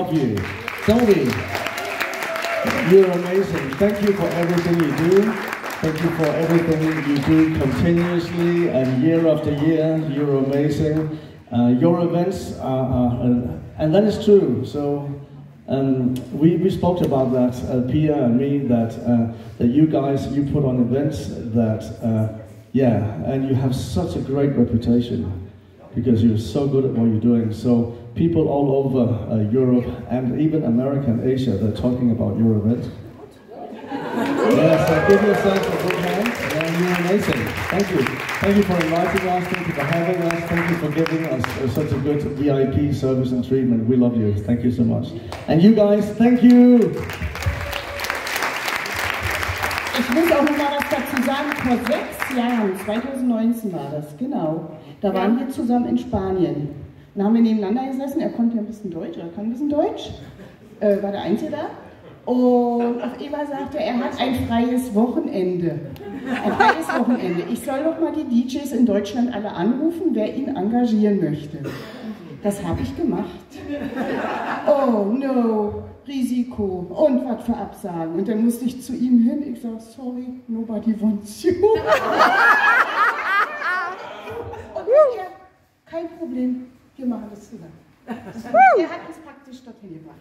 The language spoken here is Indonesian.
love you. Toby, you're amazing. Thank you for everything you do. Thank you for everything you do continuously and year after year. You're amazing. Your events are and that is true. So we spoke about that, Pia and me, that you guys, you put on events that, yeah, and you have such a great reputation because you're so good at what you're doing. So people all over Europe and even America and Asia, they're talking about your event. Yeah, so give yourself a good hand. Yeah, you're amazing. Thank you. Thank you for inviting us. Thank you for having us. Thank you for giving us such a good VIP service and treatment. We love you. Thank you so much. And you guys, thank you. Ich muss auch noch mal was dazu sagen. Vor 6 Jahren, 2019 war das, genau. Da waren wir zusammen in Spanien. Dann haben wir nebeneinander gesessen. Er konnte ja ein bisschen Deutsch, oder kann ein bisschen Deutsch. War der Einzige da. Und auf Eva sagte, er hat ein freies Wochenende. Ein freies Wochenende. Ich soll doch mal die DJs in Deutschland alle anrufen, wer ihn engagieren möchte. Das habe ich gemacht. Oh no, Risiko und was für Absagen. Und dann musste ich zu ihm hin. Ich sage, sorry, nobody wants you. Und er, kein Problem, wir machen das zusammen. Er hat uns praktisch dorthin gebracht.